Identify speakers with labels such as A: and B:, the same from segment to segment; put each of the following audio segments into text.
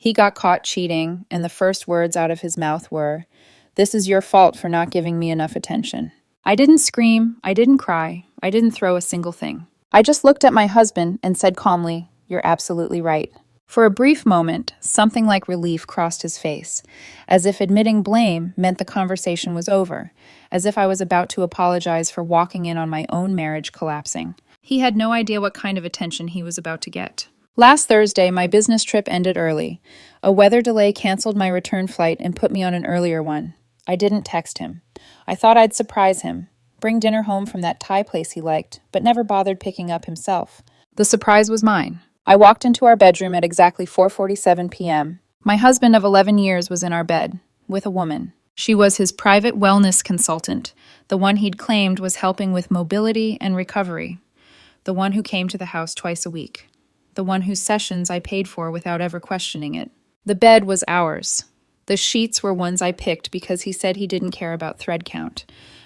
A: He got caught cheating, and the first words out of his mouth were, "This is your fault for not giving me enough attention." I didn't scream, I didn't cry, I didn't throw a single thing. I just looked at my husband and said calmly, "You're absolutely right." For a brief moment, something like relief crossed his face, as if admitting blame meant the conversation was over, as if I was about to apologize for walking in on my own marriage collapsing. He had no idea what kind of attention he was about to get. Last Thursday, my business trip ended early. A weather delay canceled my return flight and put me on an earlier one. I didn't text him. I thought I'd surprise him, bring dinner home from that Thai place he liked, but never bothered picking up himself. The surprise was mine. I walked into our bedroom at exactly 4:47 p.m. My husband of 11 years was in our bed, with a woman. She was his private wellness consultant, the one he'd claimed was helping with mobility and recovery, the one who came to the house twice a week, the one whose sessions I paid for without ever questioning it. The bed was ours. The sheets were ones I picked because he said he didn't care about thread count.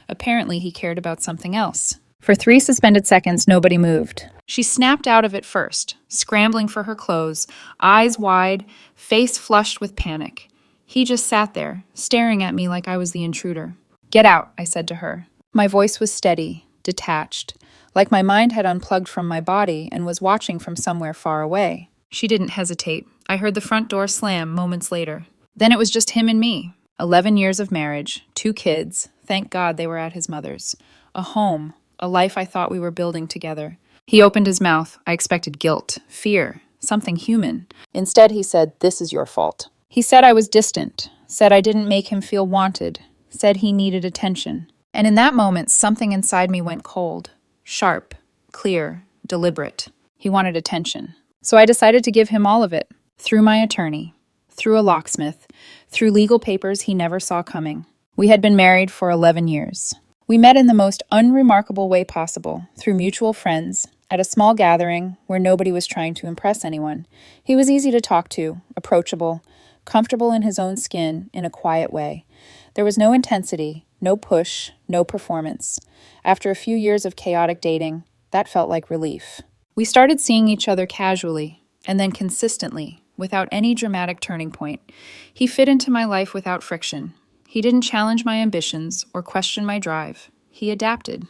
A: Apparently, he cared about something else. For 3 suspended seconds, nobody moved. She snapped out of it first, scrambling for her clothes, eyes wide, face flushed with panic. He just sat there, staring at me like I was the intruder. "Get out," I said to her. My voice was steady, detached, like my mind had unplugged from my body and was watching from somewhere far away. She didn't hesitate. I heard the front door slam moments later. Then it was just him and me. 11 years of marriage, 2 kids, thank God they were at his mother's. A home, a life I thought we were building together. He opened his mouth. I expected guilt, fear, something human. Instead, he said, "This is your fault." He said I was distant, said I didn't make him feel wanted, said he needed attention. And in that moment, something inside me went cold, sharp, clear, deliberate. He wanted attention. So I decided to give him all of it, through my attorney, through a locksmith, through legal papers he never saw coming. We had been married for 11 years. We met in the most unremarkable way possible, through mutual friends, at a small gathering where nobody was trying to impress anyone. He was easy to talk to, approachable, comfortable in his own skin, in a quiet way. There was no intensity, no push, no performance. After a few years of chaotic dating, that felt like relief. We started seeing each other casually, and then consistently, without any dramatic turning point. He fit into my life without friction. He didn't challenge my ambitions or question my drive. He adapted.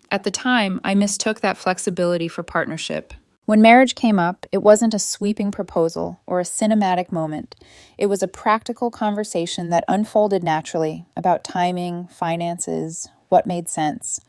A: At the time, I mistook that flexibility for partnership. When marriage came up, it wasn't a sweeping proposal or a cinematic moment. It was a practical conversation that unfolded naturally about timing, finances, what made sense.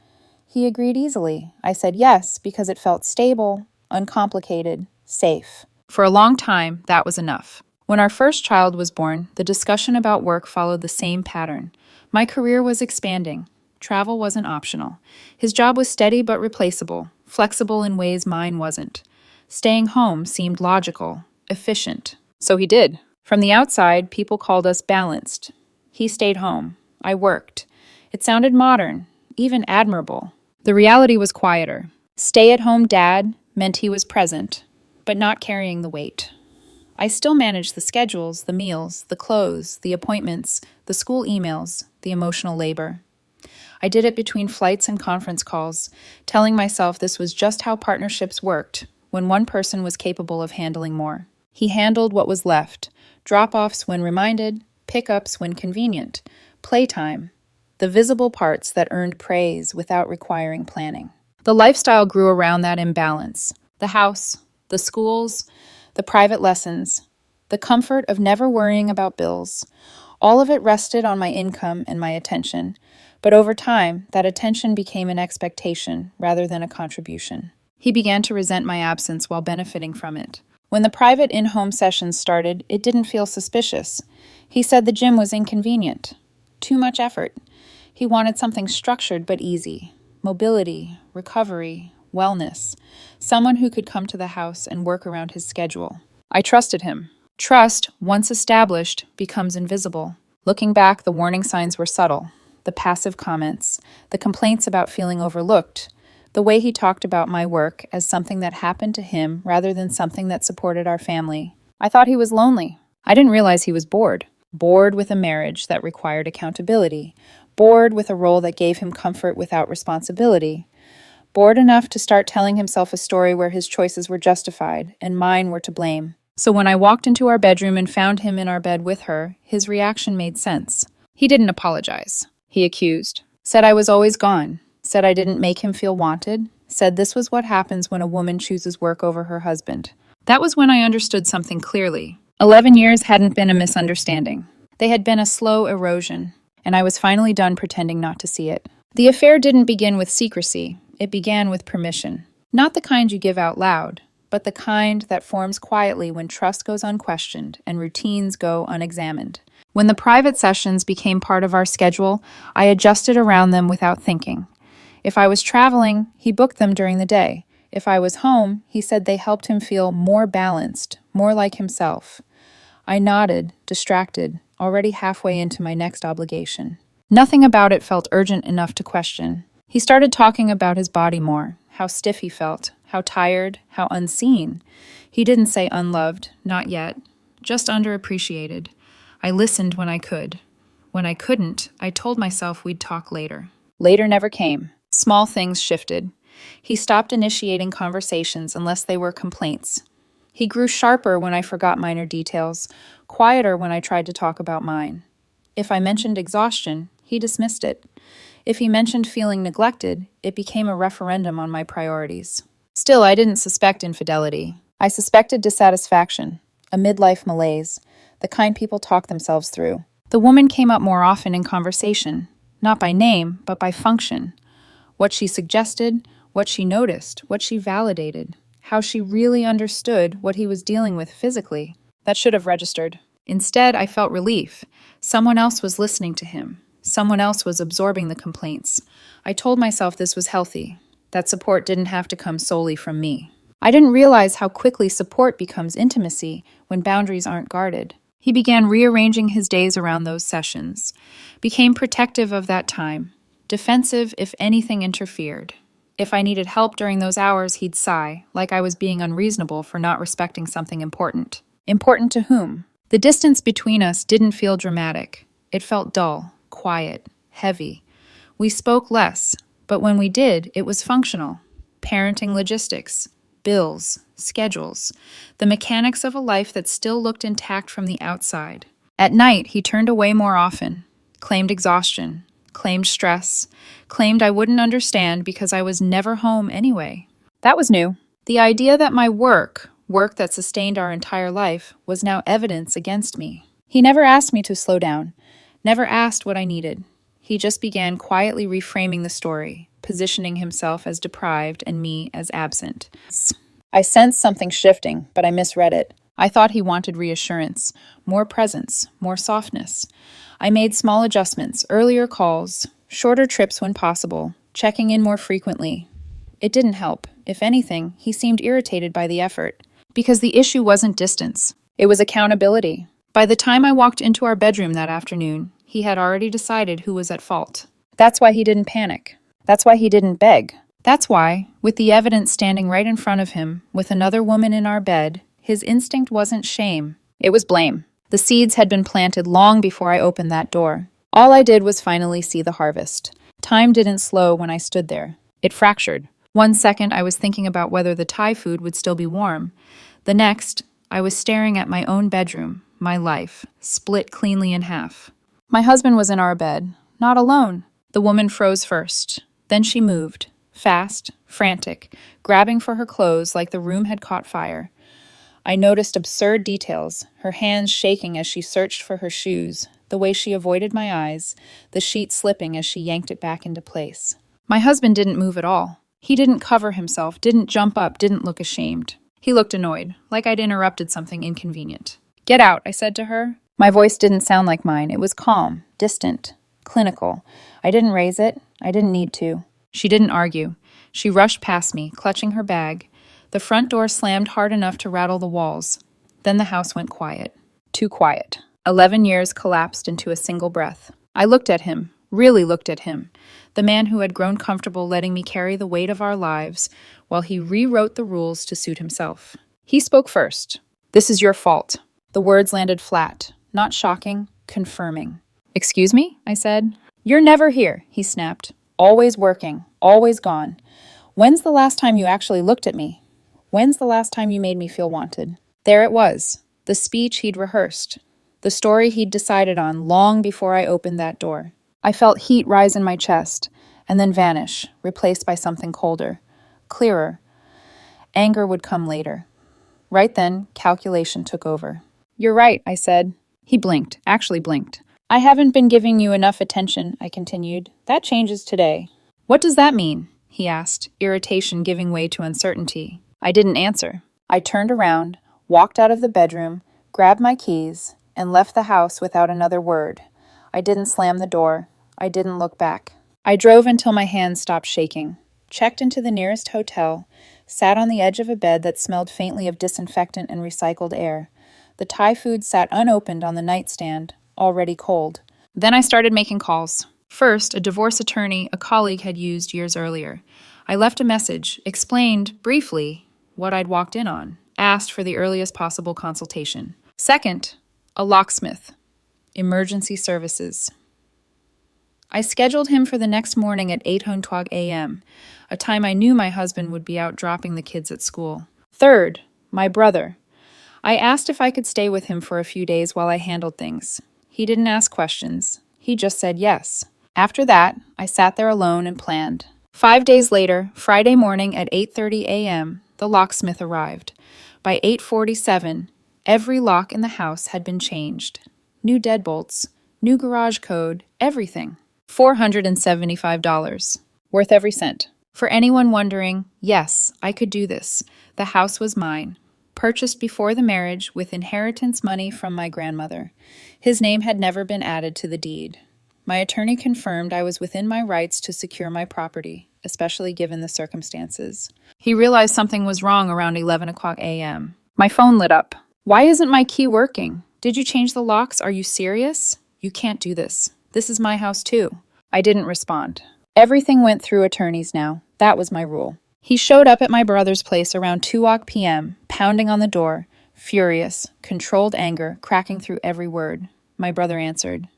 A: He agreed easily. I said yes because it felt stable, uncomplicated, safe. For a long time, that was enough. When our first child was born, the discussion about work followed the same pattern. My career was expanding. Travel wasn't optional. His job was steady but replaceable, flexible in ways mine wasn't. Staying home seemed logical, efficient. So he did. From the outside, people called us balanced. He stayed home. I worked. It sounded modern, even admirable. The reality was quieter. Stay-at-home dad meant he was present, but not carrying the weight. I still managed the schedules, the meals, the clothes, the appointments, the school emails, the emotional labor. I did it between flights and conference calls, telling myself this was just how partnerships worked when one person was capable of handling more. He handled what was left, drop-offs when reminded, pickups when convenient, playtime, the visible parts that earned praise without requiring planning. The lifestyle grew around that imbalance. The house, the schools, the private lessons, the comfort of never worrying about bills. All of it rested on my income and my attention, but over time, that attention became an expectation rather than a contribution. He began to resent my absence while benefiting from it. When the private in-home sessions started, it didn't feel suspicious. He said the gym was inconvenient. Too much effort. He wanted something structured but easy. Mobility, recovery, wellness. Someone who could come to the house and work around his schedule. I trusted him. Trust, once established, becomes invisible. Looking back, the warning signs were subtle. The passive comments, the complaints about feeling overlooked, the way he talked about my work as something that happened to him rather than something that supported our family. I thought he was lonely. I didn't realize he was bored. Bored with a marriage that required accountability. Bored with a role that gave him comfort without responsibility. Bored enough to start telling himself a story where his choices were justified and mine were to blame. So when I walked into our bedroom and found him in our bed with her, his reaction made sense. He didn't apologize. He accused. Said I was always gone. Said I didn't make him feel wanted. Said this was what happens when a woman chooses work over her husband. That was when I understood something clearly. 11 years hadn't been a misunderstanding. They had been a slow erosion, and I was finally done pretending not to see it. The affair didn't begin with secrecy. It began with permission. Not the kind you give out loud, but the kind that forms quietly when trust goes unquestioned and routines go unexamined. When the private sessions became part of our schedule, I adjusted around them without thinking. If I was traveling, he booked them during the day. If I was home, he said they helped him feel more balanced, more like himself. I nodded, distracted, already halfway into my next obligation. Nothing about it felt urgent enough to question. He started talking about his body more, how stiff he felt, how tired, how unseen. He didn't say unloved, not yet, just underappreciated. I listened when I could. When I couldn't, I told myself we'd talk later. Later never came. Small things shifted. He stopped initiating conversations unless they were complaints. He grew sharper when I forgot minor details, quieter when I tried to talk about mine. If I mentioned exhaustion, he dismissed it. If he mentioned feeling neglected, it became a referendum on my priorities. Still, I didn't suspect infidelity. I suspected dissatisfaction, a midlife malaise, the kind people talk themselves through. The woman came up more often in conversation, not by name, but by function. What she suggested, what she noticed, what she validated, how she really understood what he was dealing with physically. That should have registered. Instead, I felt relief. Someone else was listening to him. Someone else was absorbing the complaints. I told myself this was healthy, that support didn't have to come solely from me. I didn't realize how quickly support becomes intimacy when boundaries aren't guarded. He began rearranging his days around those sessions, became protective of that time, defensive if anything interfered. If I needed help during those hours, he'd sigh, like I was being unreasonable for not respecting something important. Important to whom? The distance between us didn't feel dramatic. It felt dull, quiet, heavy. We spoke less, but when we did, it was functional. Parenting logistics, bills, schedules, the mechanics of a life that still looked intact from the outside. At night, he turned away more often, claimed exhaustion, claimed stress, claimed I wouldn't understand because I was never home anyway. That was new. The idea that my work that sustained our entire life, was now evidence against me. He never asked me to slow down, never asked what I needed. He just began quietly reframing the story, positioning himself as deprived and me as absent. I sensed something shifting, but I misread it. I thought he wanted reassurance, more presence, more softness. I made small adjustments, earlier calls, shorter trips when possible, checking in more frequently. It didn't help. If anything, he seemed irritated by the effort. Because the issue wasn't distance. It was accountability. By the time I walked into our bedroom that afternoon, he had already decided who was at fault. That's why he didn't panic. That's why he didn't beg. That's why, with the evidence standing right in front of him, with another woman in our bed, his instinct wasn't shame. It was blame. The seeds had been planted long before I opened that door. All I did was finally see the harvest. Time didn't slow when I stood there. It fractured. One second, I was thinking about whether the Thai food would still be warm. The next, I was staring at my own bedroom, my life, split cleanly in half. My husband was in our bed, not alone. The woman froze first. Then she moved, fast, frantic, grabbing for her clothes like the room had caught fire. I noticed absurd details, her hands shaking as she searched for her shoes, the way she avoided my eyes, the sheet slipping as she yanked it back into place. My husband didn't move at all. He didn't cover himself, didn't jump up, didn't look ashamed. He looked annoyed, like I'd interrupted something inconvenient. "Get out," I said to her. My voice didn't sound like mine. It was calm, distant, clinical. I didn't raise it. I didn't need to. She didn't argue. She rushed past me, clutching her bag. The front door slammed hard enough to rattle the walls. Then the house went quiet. Too quiet. 11 years collapsed into a single breath. I looked at him, really looked at him, the man who had grown comfortable letting me carry the weight of our lives while he rewrote the rules to suit himself. He spoke first. "This is your fault." The words landed flat, not shocking, confirming. "Excuse me?" I said. "You're never here," he snapped. "Always working, always gone. When's the last time you actually looked at me? When's the last time you made me feel wanted?" There it was, the speech he'd rehearsed, the story he'd decided on long before I opened that door. I felt heat rise in my chest, and then vanish, replaced by something colder, clearer. Anger would come later. Right then, calculation took over. "You're right," I said. He blinked, actually blinked. "I haven't been giving you enough attention," I continued. "That changes today." "What does that mean?" he asked, irritation giving way to uncertainty. I didn't answer. I turned around, walked out of the bedroom, grabbed my keys, and left the house without another word. I didn't slam the door. I didn't look back. I drove until my hands stopped shaking, checked into the nearest hotel, sat on the edge of a bed that smelled faintly of disinfectant and recycled air. The Thai food sat unopened on the nightstand, already cold. Then I started making calls. First, a divorce attorney a colleague had used years earlier. I left a message, explained, briefly, what I'd walked in on, asked for the earliest possible consultation. Second, a locksmith. Emergency services. I scheduled him for the next morning at 8:00 a.m., a time I knew my husband would be out dropping the kids at school. Third, my brother. I asked if I could stay with him for a few days while I handled things. He didn't ask questions. He just said yes. After that, I sat there alone and planned. 5 days later, Friday morning at 8:30 a.m., the locksmith arrived. By 8:47, every lock in the house had been changed. New deadbolts, new garage code, everything. $475. Worth every cent. For anyone wondering, yes, I could do this. The house was mine. Purchased before the marriage with inheritance money from my grandmother. His name had never been added to the deed. My attorney confirmed I was within my rights to secure my property, especially given the circumstances. He realized something was wrong around 11:00 a.m. My phone lit up. "Why isn't my key working? Did you change the locks? Are you serious? You can't do this. This is my house too." I didn't respond. Everything went through attorneys now. That was my rule. He showed up at my brother's place around 2:00 p.m., pounding on the door, furious, controlled anger, cracking through every word. My brother answered.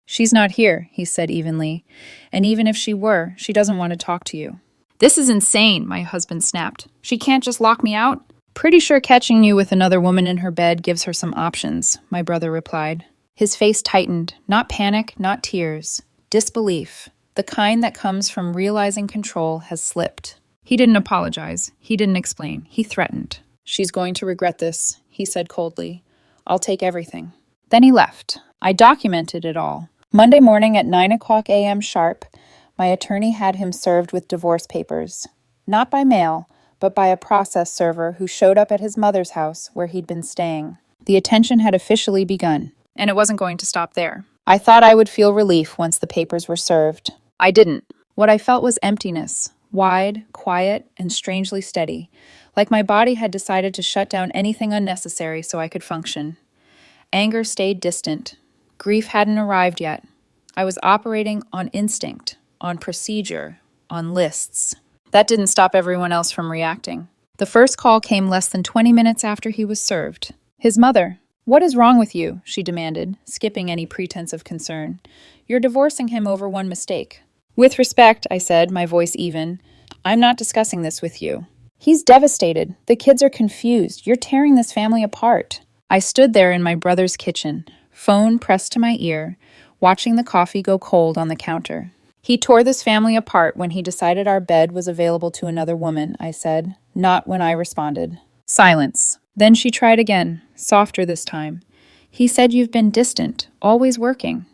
A: "She's not here," he said evenly. "And even if she were, she doesn't want to talk to you." "This is insane," my husband snapped. "She can't just lock me out?" "Pretty sure catching you with another woman in her bed gives her some options," my brother replied. His face tightened, not panic, not tears. Disbelief, the kind that comes from realizing control has slipped. He didn't apologize. He didn't explain. He threatened. "She's going to regret this," he said coldly. "I'll take everything." Then he left. I documented it all. Monday morning at 9:00 a.m. sharp, my attorney had him served with divorce papers. Not by mail, but by a process server who showed up at his mother's house where he'd been staying. The attention had officially begun, and it wasn't going to stop there. I thought I would feel relief once the papers were served. I didn't. What I felt was emptiness, wide, quiet, and strangely steady, like my body had decided to shut down anything unnecessary so I could function. Anger stayed distant. Grief hadn't arrived yet. I was operating on instinct, on procedure, on lists. That didn't stop everyone else from reacting. The first call came less than 20 minutes after he was served. His mother. "What is wrong with you?" she demanded, skipping any pretense of concern. "You're divorcing him over one mistake." "With respect," I said, my voice even, "I'm not discussing this with you." "He's devastated. The kids are confused. You're tearing this family apart." I stood there in my brother's kitchen, phone pressed to my ear, watching the coffee go cold on the counter. "He tore this family apart when he decided our bed was available to another woman," I said, not when I responded. Silence. Then she tried again, softer this time. "He said you've been distant, always working,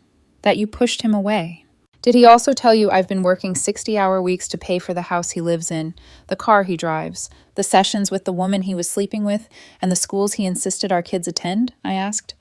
A: that you pushed him away." "Did he also tell you I've been working 60-hour weeks to pay for the house he lives in, the car he drives, the sessions with the woman he was sleeping with, and the schools he insisted our kids attend?" I asked.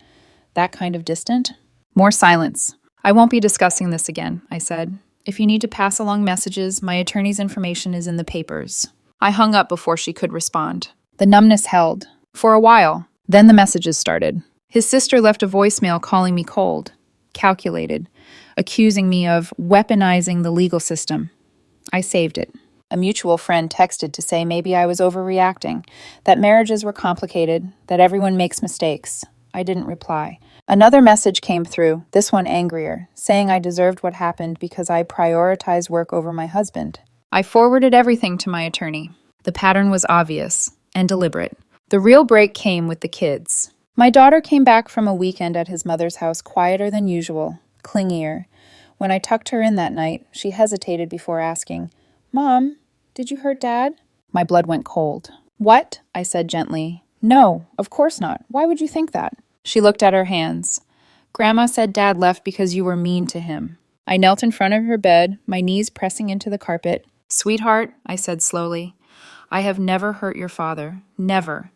A: "That kind of distant?" More silence. "I won't be discussing this again," I said. "If you need to pass along messages, my attorney's information is in the papers." I hung up before she could respond. The numbness held. For a while. Then the messages started. His sister left a voicemail calling me cold, calculated, accusing me of weaponizing the legal system. I saved it. A mutual friend texted to say maybe I was overreacting, that marriages were complicated, that everyone makes mistakes. I didn't reply. Another message came through, this one angrier, saying I deserved what happened because I prioritized work over my husband. I forwarded everything to my attorney. The pattern was obvious and deliberate. The real break came with the kids. My daughter came back from a weekend at his mother's house quieter than usual, clingier. When I tucked her in that night, she hesitated before asking, "Mom, did you hurt Dad?" My blood went cold. "What?" I said gently. "No, of course not. Why would you think that?" She looked at her hands. "Grandma said Dad left because you were mean to him." I knelt in front of her bed, my knees pressing into the carpet. "Sweetheart," I said slowly, "I have never hurt your father. Never.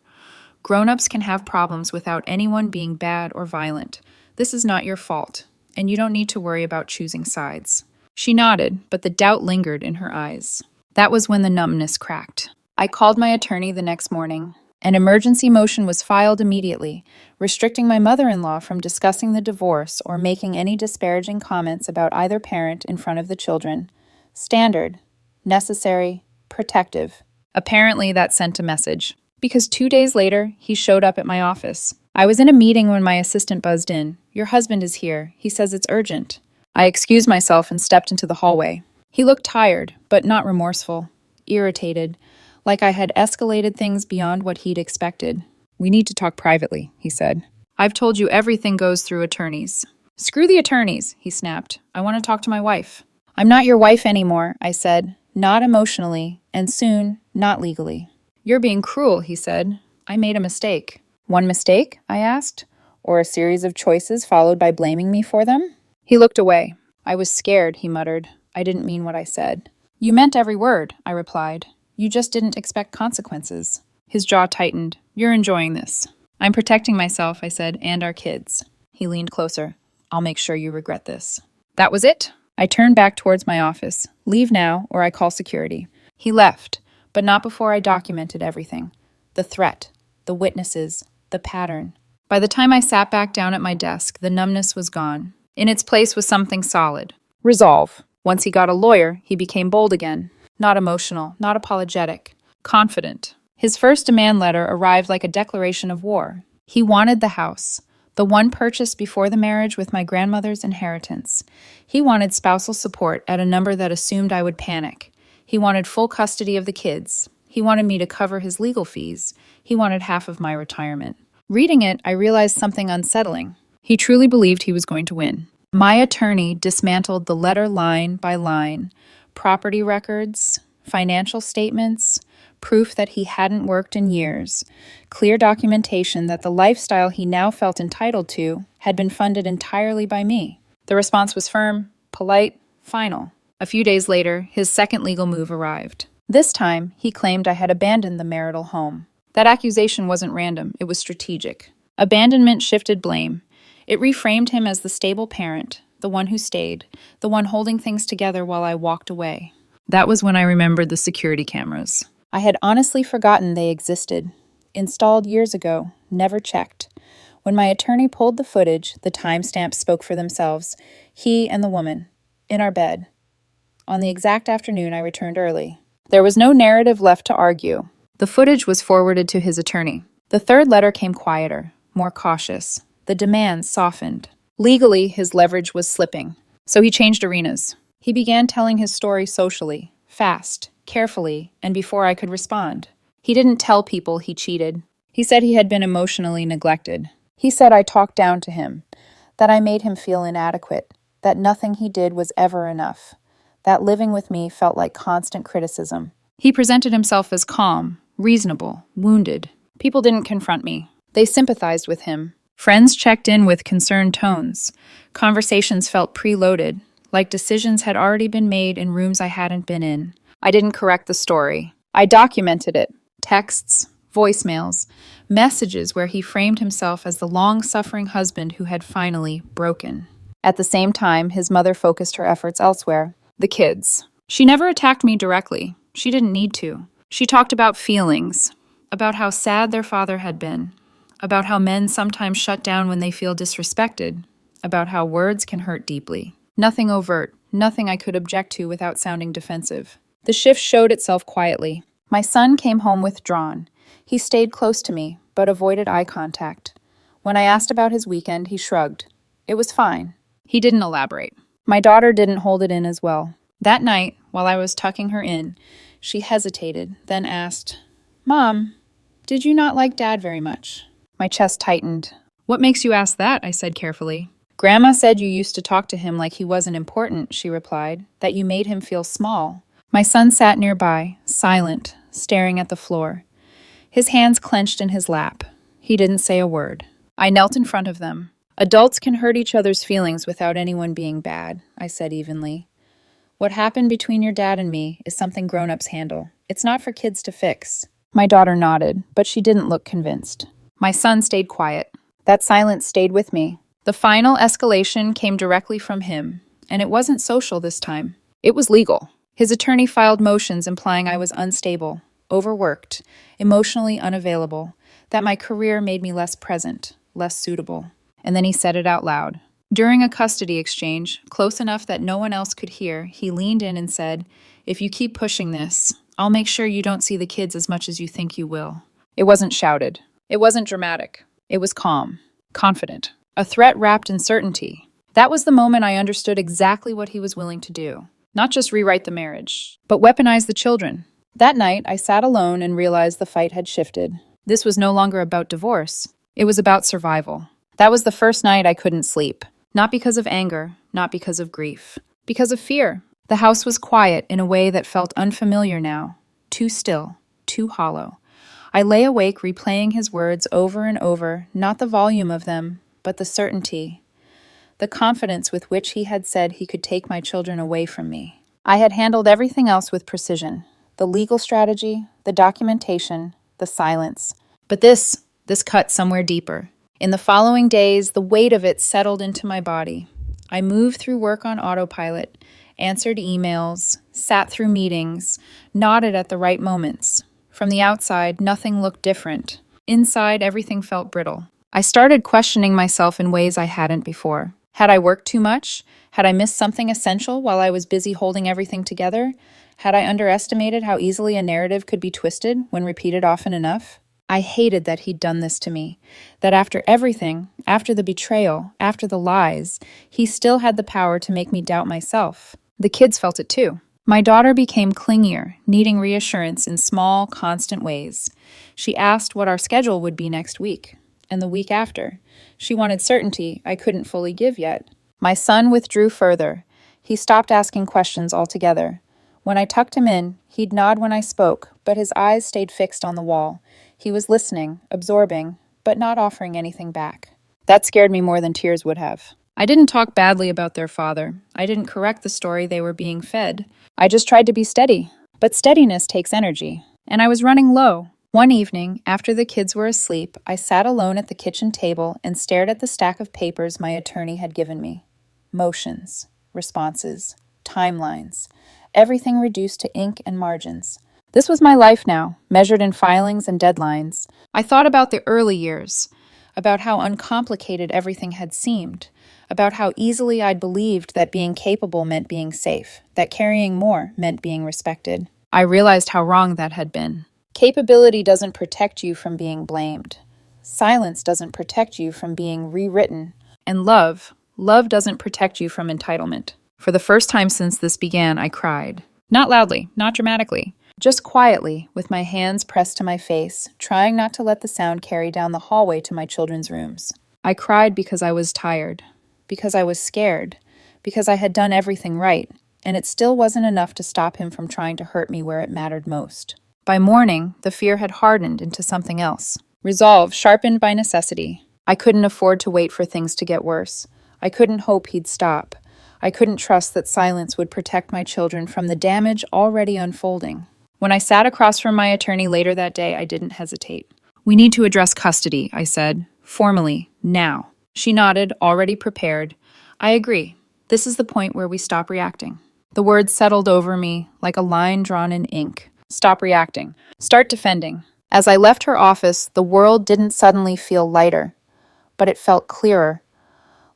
A: Grown-ups can have problems without anyone being bad or violent. This is not your fault, and you don't need to worry about choosing sides." She nodded, but the doubt lingered in her eyes. That was when the numbness cracked. I called my attorney the next morning. An emergency motion was filed immediately, restricting my mother-in-law from discussing the divorce or making any disparaging comments about either parent in front of the children. Standard, necessary, protective. Apparently that sent a message, because 2 days later, he showed up at my office. I was in a meeting when my assistant buzzed in. "Your husband is here. He says it's urgent." I excused myself and stepped into the hallway. He looked tired, but not remorseful. Irritated, like I had escalated things beyond what he'd expected. "We need to talk privately," he said. "I've told you everything goes through attorneys." "Screw the attorneys," he snapped. "I want to talk to my wife." "I'm not your wife anymore," I said. "Not emotionally, and soon, not legally." "You're being cruel," he said. "I made a mistake." "One mistake?" I asked. "Or a series of choices followed by blaming me for them?" He looked away. "I was scared," he muttered. "I didn't mean what I said." "You meant every word," I replied. "You just didn't expect consequences." His jaw tightened. "You're enjoying this." "I'm protecting myself," I said, "and our kids." He leaned closer. "I'll make sure you regret this." That was it. I turned back towards my office. "Leave now, or I call security." He left, but not before I documented everything. The threat, the witnesses, the pattern. By the time I sat back down at my desk, the numbness was gone. In its place was something solid. Resolve. Once he got a lawyer, he became bold again. Not emotional, not apologetic. Confident. His first demand letter arrived like a declaration of war. He wanted the house, the one purchased before the marriage with my grandmother's inheritance. He wanted spousal support at a number that assumed I would panic. He wanted full custody of the kids. He wanted me to cover his legal fees. He wanted half of my retirement. Reading it, I realized something unsettling. He truly believed he was going to win. My attorney dismantled the letter line by line. Property records, financial statements, proof that he hadn't worked in years, clear documentation that the lifestyle he now felt entitled to had been funded entirely by me. The response was firm, polite, final. A few days later, his second legal move arrived. This time, he claimed I had abandoned the marital home. That accusation wasn't random, it was strategic. Abandonment shifted blame. It reframed him as the stable parent, the one who stayed, the one holding things together while I walked away. That was when I remembered the security cameras. I had honestly forgotten they existed. Installed years ago, never checked. When my attorney pulled the footage, the timestamps spoke for themselves. He and the woman, in our bed. On the exact afternoon, I returned early. There was no narrative left to argue. The footage was forwarded to his attorney. The third letter came quieter, more cautious. The demands softened. Legally, his leverage was slipping. So he changed arenas. He began telling his story socially, fast, carefully, and before I could respond. He didn't tell people he cheated. He said he had been emotionally neglected. He said I talked down to him, that I made him feel inadequate, that nothing he did was ever enough, that living with me felt like constant criticism. He presented himself as calm, reasonable, wounded. People didn't confront me. They sympathized with him. Friends checked in with concerned tones. Conversations felt preloaded, like decisions had already been made in rooms I hadn't been in. I didn't correct the story. I documented it. Texts, voicemails, messages where he framed himself as the long-suffering husband who had finally broken. At the same time, his mother focused her efforts elsewhere. The kids. She never attacked me directly. She didn't need to. She talked about feelings, about how sad their father had been, about how men sometimes shut down when they feel disrespected, about how words can hurt deeply. Nothing overt, nothing I could object to without sounding defensive. The shift showed itself quietly. My son came home withdrawn. He stayed close to me, but avoided eye contact. When I asked about his weekend, he shrugged. It was fine. He didn't elaborate. My daughter didn't hold it in as well. That night, while I was tucking her in, she hesitated, then asked, "Mom, Did you not like Dad very much? My chest tightened. What makes you ask that? I said carefully. Grandma said you used to talk to him like he wasn't important, she replied, that you made him feel small. My son sat nearby, silent, staring at the floor. His hands clenched in his lap. He didn't say a word. I knelt in front of them. Adults can hurt each other's feelings without anyone being bad, I said evenly. What happened between your dad and me is something grown-ups handle. It's not for kids to fix. My daughter nodded, but she didn't look convinced. My son stayed quiet. That silence stayed with me. The final escalation came directly from him, and it wasn't social this time. It was legal. His attorney filed motions implying I was unstable, overworked, emotionally unavailable, that my career made me less present, less suitable. And then he said it out loud. During a custody exchange, close enough that no one else could hear, he leaned in and said, "If you keep pushing this, I'll make sure you don't see the kids as much as you think you will." It wasn't shouted. It wasn't dramatic. It was calm, confident, a threat wrapped in certainty. That was the moment I understood exactly what he was willing to do. Not just rewrite the marriage, but weaponize the children. That night, I sat alone and realized the fight had shifted. This was no longer about divorce. It was about survival. That was the first night I couldn't sleep. Not because of anger, not because of grief. Because of fear. The house was quiet in a way that felt unfamiliar now. Too still, too hollow. I lay awake replaying his words over and over, not the volume of them, but the certainty. The confidence with which he had said he could take my children away from me. I had handled everything else with precision. The legal strategy, the documentation, the silence. But this cut somewhere deeper. In the following days, the weight of it settled into my body. I moved through work on autopilot, answered emails, sat through meetings, nodded at the right moments. From the outside, nothing looked different. Inside, everything felt brittle. I started questioning myself in ways I hadn't before. Had I worked too much? Had I missed something essential while I was busy holding everything together? Had I underestimated how easily a narrative could be twisted when repeated often enough? I hated that he'd done this to me, that after everything, after the betrayal, after the lies, he still had the power to make me doubt myself. The kids felt it too. My daughter became clingier, needing reassurance in small, constant ways. She asked what our schedule would be next week, and the week after. She wanted certainty I couldn't fully give yet. My son withdrew further. He stopped asking questions altogether. When I tucked him in, he'd nod when I spoke, but his eyes stayed fixed on the wall. He was listening, absorbing, but not offering anything back. That scared me more than tears would have. I didn't talk badly about their father. I didn't correct the story they were being fed. I just tried to be steady. But steadiness takes energy. And I was running low. One evening, after the kids were asleep, I sat alone at the kitchen table and stared at the stack of papers my attorney had given me. Motions, responses, timelines. Everything reduced to ink and margins. This was my life now, measured in filings and deadlines. I thought about the early years, about how uncomplicated everything had seemed, about how easily I'd believed that being capable meant being safe, that carrying more meant being respected. I realized how wrong that had been. Capability doesn't protect you from being blamed. Silence doesn't protect you from being rewritten. And love doesn't protect you from entitlement. For the first time since this began, I cried. Not loudly, not dramatically. Just quietly, with my hands pressed to my face, trying not to let the sound carry down the hallway to my children's rooms. I cried because I was tired, because I was scared, because I had done everything right, and it still wasn't enough to stop him from trying to hurt me where it mattered most. By morning, the fear had hardened into something else. Resolve sharpened by necessity. I couldn't afford to wait for things to get worse. I couldn't hope he'd stop. I couldn't trust that silence would protect my children from the damage already unfolding. When I sat across from my attorney later that day, I didn't hesitate. "We need to address custody," I said, formally, now. She nodded, already prepared. "I agree. This is the point where we stop reacting." The words settled over me like a line drawn in ink. Stop reacting. Start defending. As I left her office, the world didn't suddenly feel lighter, but it felt clearer,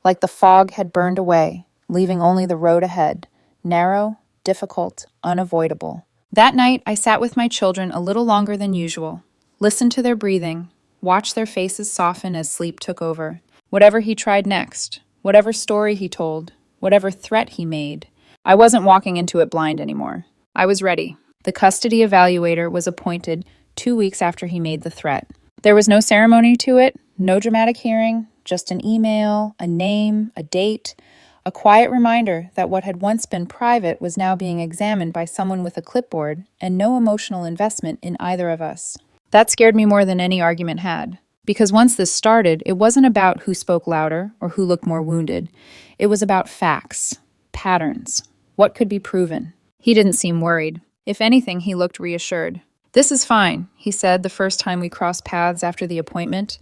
A: like the fog had burned away, leaving only the road ahead, narrow, difficult, unavoidable. That night, I sat with my children a little longer than usual, listened to their breathing, watched their faces soften as sleep took over. Whatever he tried next, whatever story he told, whatever threat he made, I wasn't walking into it blind anymore. I was ready. The custody evaluator was appointed 2 weeks after he made the threat. There was no ceremony to it, no dramatic hearing, just an email, a name, a date, a quiet reminder that what had once been private was now being examined by someone with a clipboard and no emotional investment in either of us. That scared me more than any argument had. Because once this started, it wasn't about who spoke louder or who looked more wounded. It was about facts, patterns, what could be proven. He didn't seem worried. If anything, he looked reassured. "This is fine," he said the first time we crossed paths after the appointment.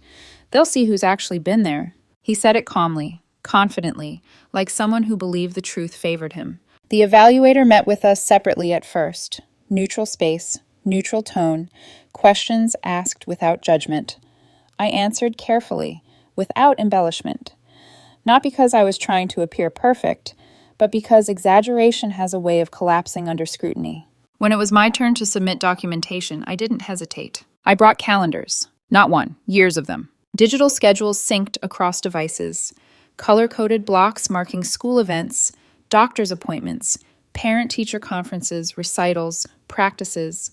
A: "They'll see who's actually been there." He said it calmly, confidently, like someone who believed the truth favored him. The evaluator met with us separately at first. Neutral space, neutral tone, questions asked without judgment. I answered carefully, without embellishment. Not because I was trying to appear perfect, but because exaggeration has a way of collapsing under scrutiny. When it was my turn to submit documentation, I didn't hesitate. I brought calendars. Not one, years of them. Digital schedules synced across devices. Color-coded blocks marking school events, doctor's appointments, parent-teacher conferences, recitals, practices,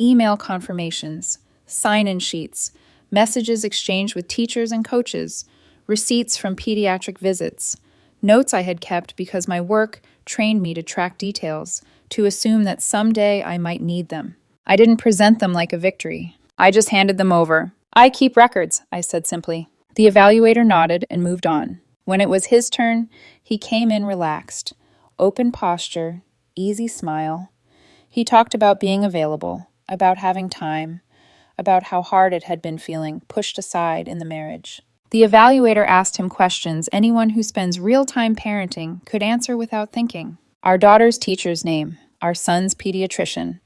A: email confirmations, sign-in sheets, messages exchanged with teachers and coaches, receipts from pediatric visits, notes I had kept because my work trained me to track details, to assume that someday I might need them. I didn't present them like a victory. I just handed them over. "I keep records," I said simply. The evaluator nodded and moved on. When it was his turn, he came in relaxed. Open posture, easy smile. He talked about being available, about having time, about how hard it had been feeling pushed aside in the marriage. The evaluator asked him questions anyone who spends real-time parenting could answer without thinking. Our daughter's teacher's name, our son's pediatrician,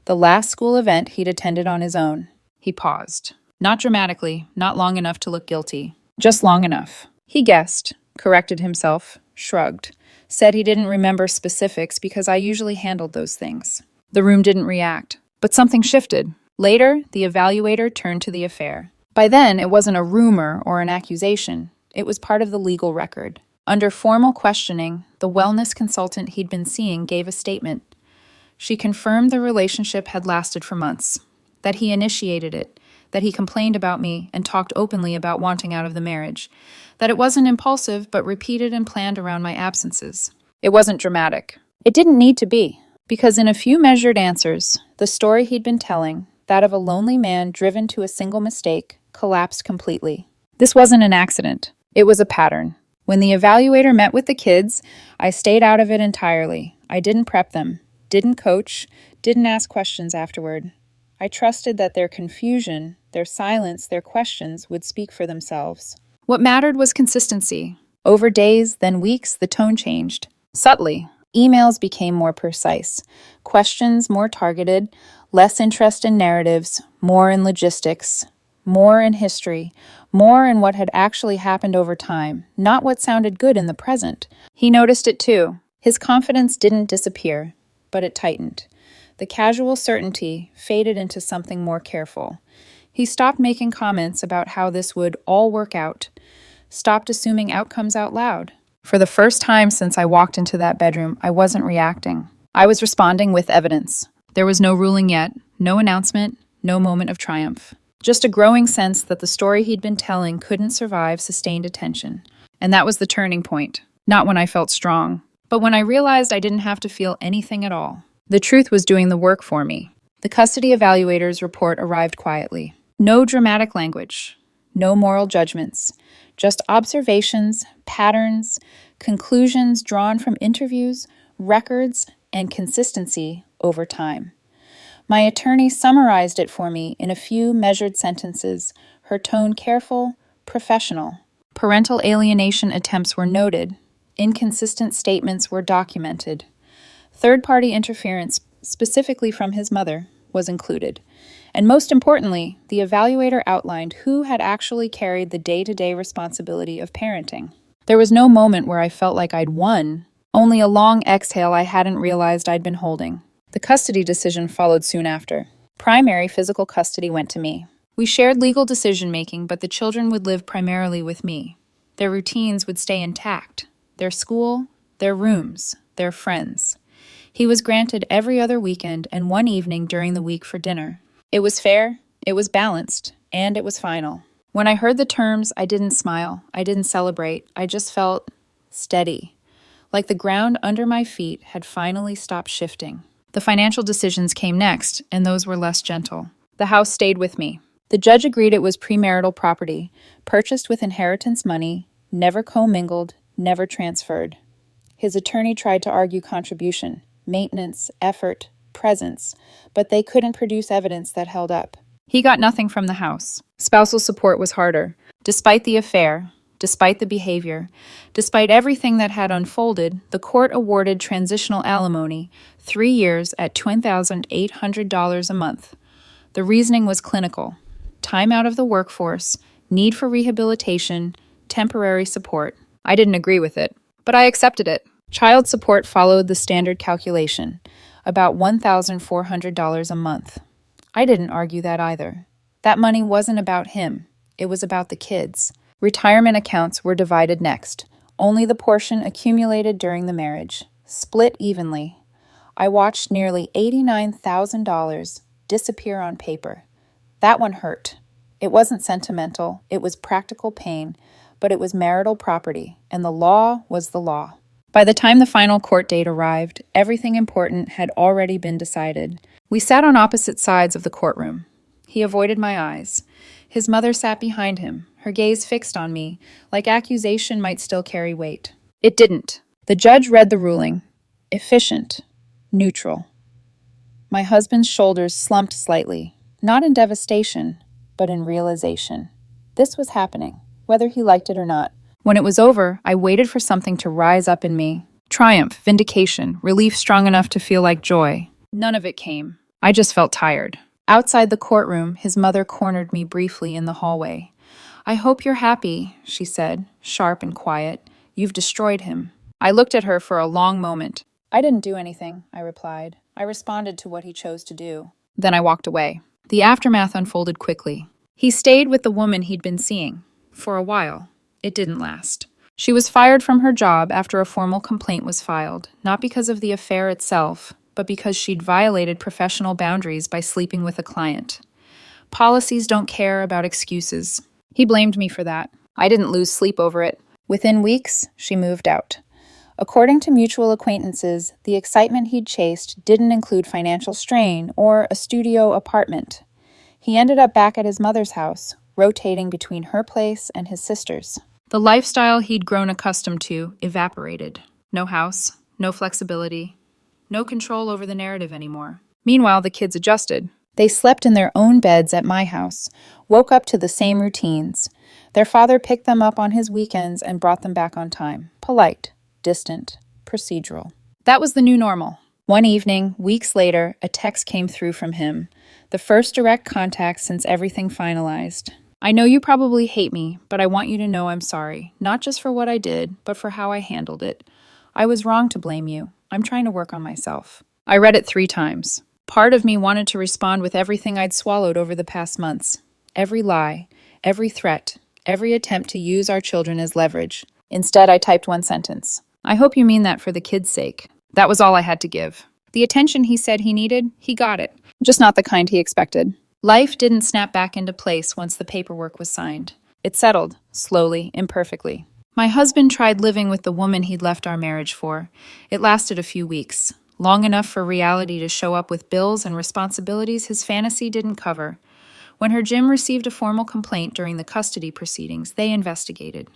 A: the last school event he'd attended on his own. He paused. Not dramatically, not long enough to look guilty. Just long enough. He guessed, corrected himself, shrugged, said he didn't remember specifics because I usually handled those things. The room didn't react, but something shifted. Later, the evaluator turned to the affair. By then, it wasn't a rumor or an accusation. It was part of the legal record. Under formal questioning, the wellness consultant he'd been seeing gave a statement. She confirmed the relationship had lasted for months, that he initiated it, that he complained about me and talked openly about wanting out of the marriage, that it wasn't impulsive but repeated and planned around my absences. It wasn't dramatic. It didn't need to be, because in a few measured answers, the story he'd been telling, that of a lonely man driven to a single mistake, collapsed completely. This wasn't an accident. It was a pattern. When the evaluator met with the kids, I stayed out of it entirely. I didn't prep them, didn't coach, didn't ask questions afterward. I trusted that their confusion, their silence, their questions would speak for themselves. What mattered was consistency. Over days, then weeks, the tone changed. Subtly, emails became more precise, questions more targeted, less interest in narratives, more in logistics, more in history, more in what had actually happened over time, not what sounded good in the present. He noticed it too. His confidence didn't disappear, but it tightened. The casual certainty faded into something more careful. He stopped making comments about how this would all work out, stopped assuming outcomes out loud. For the first time since I walked into that bedroom, I wasn't reacting. I was responding with evidence. There was no ruling yet, no announcement, no moment of triumph. Just a growing sense that the story he'd been telling couldn't survive sustained attention. And that was the turning point. Not when I felt strong, but when I realized I didn't have to feel anything at all. The truth was doing the work for me. The custody evaluator's report arrived quietly. No dramatic language, no moral judgments, just observations, patterns, conclusions drawn from interviews, records, and consistency over time. My attorney summarized it for me in a few measured sentences, her tone careful, professional. Parental alienation attempts were noted. Inconsistent statements were documented. Third-party interference, specifically from his mother, was included. And most importantly, the evaluator outlined who had actually carried the day-to-day responsibility of parenting. There was no moment where I felt like I'd won, only a long exhale I hadn't realized I'd been holding. The custody decision followed soon after. Primary physical custody went to me. We shared legal decision-making, but the children would live primarily with me. Their routines would stay intact. Their school, their rooms, their friends. He was granted every other weekend and one evening during the week for dinner. It was fair, it was balanced, and it was final. When I heard the terms, I didn't smile, I didn't celebrate, I just felt steady, like the ground under my feet had finally stopped shifting. The financial decisions came next, and those were less gentle. The house stayed with me. The judge agreed it was premarital property, purchased with inheritance money, never commingled, never transferred. His attorney tried to argue contribution, maintenance, effort, presence, but they couldn't produce evidence that held up. He got nothing from the house. Spousal support was harder. Despite the affair, despite the behavior, despite everything that had unfolded, the court awarded transitional alimony, 3 years at $2,800 a month. The reasoning was clinical. Time out of the workforce, need for rehabilitation, temporary support. I didn't agree with it, but I accepted it. Child support followed the standard calculation, about $1,400 a month. I didn't argue that either. That money wasn't about him. It was about the kids. Retirement accounts were divided next, only the portion accumulated during the marriage, split evenly. I watched nearly $89,000 disappear on paper. That one hurt. It wasn't sentimental, it was practical pain, but it was marital property, and the law was the law. By the time the final court date arrived, everything important had already been decided. We sat on opposite sides of the courtroom. He avoided my eyes. His mother sat behind him, her gaze fixed on me, like accusation might still carry weight. It didn't. The judge read the ruling. Efficient. Neutral. My husband's shoulders slumped slightly, not in devastation, but in realization. This was happening, whether he liked it or not. When it was over, I waited for something to rise up in me. Triumph, vindication, relief strong enough to feel like joy. None of it came. I just felt tired. Outside the courtroom, his mother cornered me briefly in the hallway. "I hope you're happy," she said, sharp and quiet. "You've destroyed him." I looked at her for a long moment. "I didn't do anything," I replied. "I responded to what he chose to do." Then I walked away. The aftermath unfolded quickly. He stayed with the woman he'd been seeing. For a while. It didn't last. She was fired from her job after a formal complaint was filed, not because of the affair itself, but because she'd violated professional boundaries by sleeping with a client. Policies don't care about excuses. He blamed me for that. I didn't lose sleep over it. Within weeks, she moved out. According to mutual acquaintances, the excitement he'd chased didn't include financial strain or a studio apartment. He ended up back at his mother's house, rotating between her place and his sister's. The lifestyle he'd grown accustomed to evaporated. No house, no flexibility, no control over the narrative anymore. Meanwhile, the kids adjusted. They slept in their own beds at my house, woke up to the same routines. Their father picked them up on his weekends and brought them back on time. Polite, distant, procedural. That was the new normal. One evening, weeks later, a text came through from him, the first direct contact since everything finalized. "I know you probably hate me, but I want you to know I'm sorry, not just for what I did, but for how I handled it. I was wrong to blame you. I'm trying to work on myself." I read it 3 times. Part of me wanted to respond with everything I'd swallowed over the past months. Every lie, every threat, every attempt to use our children as leverage. Instead, I typed 1 sentence. "I hope you mean that for the kids' sake." That was all I had to give. The attention he said he needed, he got it. Just not the kind he expected. Life didn't snap back into place once the paperwork was signed. It settled, slowly, imperfectly. My husband tried living with the woman he'd left our marriage for. It lasted a few weeks, long enough for reality to show up with bills and responsibilities his fantasy didn't cover. When her gym received a formal complaint during the custody proceedings, they investigated.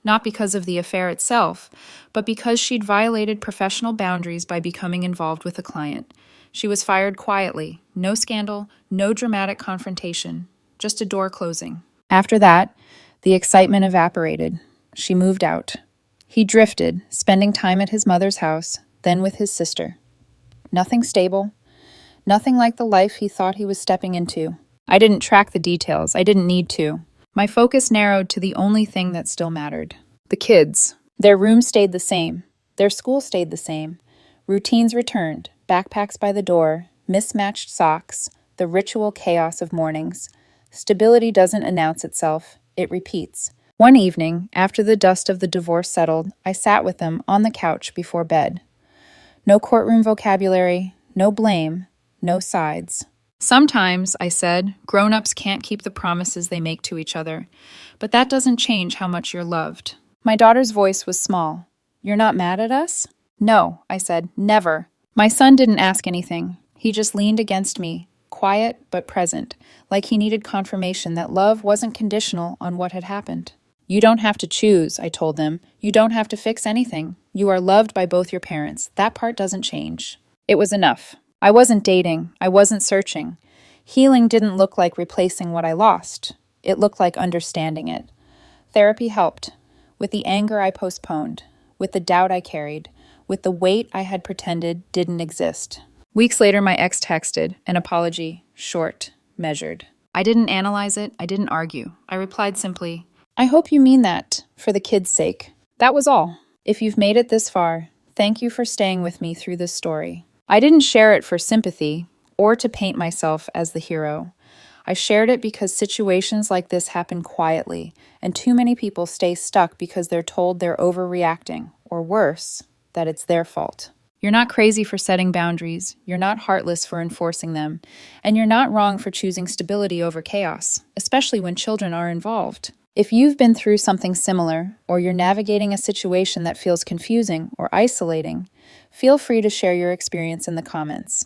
A: Not because of the affair itself, but because she'd violated professional boundaries by becoming involved with a client. She was fired quietly, no scandal, no dramatic confrontation, just a door closing. After that, the excitement evaporated. She moved out. He drifted, spending time at his mother's house, then with his sister. Nothing stable, nothing like the life he thought he was stepping into. I didn't track the details. I didn't need to. My focus narrowed to the only thing that still mattered. The kids. Their room stayed the same. Their school stayed the same. Routines returned, backpacks by the door, mismatched socks, the ritual chaos of mornings. Stability doesn't announce itself, it repeats. One evening, after the dust of the divorce settled, I sat with them on the couch before bed. No courtroom vocabulary, no blame, no sides. Sometimes, I said, grown-ups can't keep the promises they make to each other, but that doesn't change how much you're loved. My daughter's voice was small. You're not mad at us? No, I said, never. My son didn't ask anything. He just leaned against me, quiet but present, like he needed confirmation that love wasn't conditional on what had happened. You don't have to choose, I told them. You don't have to fix anything. You are loved by both your parents. That part doesn't change. It was enough. I wasn't dating. I wasn't searching. Healing didn't look like replacing what I lost. It looked like understanding it. Therapy helped. With the anger I postponed, with the doubt I carried, with the weight I had pretended didn't exist. Weeks later, my ex texted, an apology, short, measured. I didn't analyze it. I didn't argue. I replied simply, I hope you mean that, for the kids' sake. That was all. If you've made it this far, thank you for staying with me through this story. I didn't share it for sympathy or to paint myself as the hero. I shared it because situations like this happen quietly, and too many people stay stuck because they're told they're overreacting, or worse, that it's their fault. You're not crazy for setting boundaries, you're not heartless for enforcing them, and you're not wrong for choosing stability over chaos, especially when children are involved. If you've been through something similar, or you're navigating a situation that feels confusing or isolating, feel free to share your experience in the comments.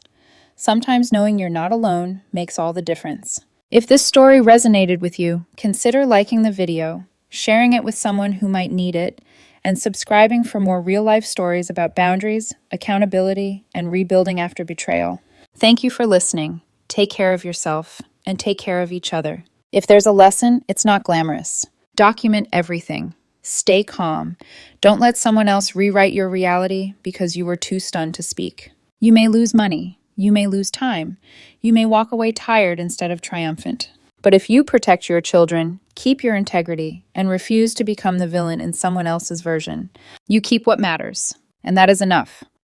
A: Sometimes knowing you're not alone makes all the difference. If this story resonated with you, consider liking the video, sharing it with someone who might need it, and subscribing for more real-life stories about boundaries, accountability, and rebuilding after betrayal. Thank you for listening. Take care of yourself, and take care of each other. If there's a lesson, it's not glamorous. Document everything. Stay calm. Don't let someone else rewrite your reality because you were too stunned to speak. You may lose money. You may lose time. You may walk away tired instead of triumphant. But if you protect your children, keep your integrity, and refuse to become the villain in someone else's version, you keep what matters. And that is enough.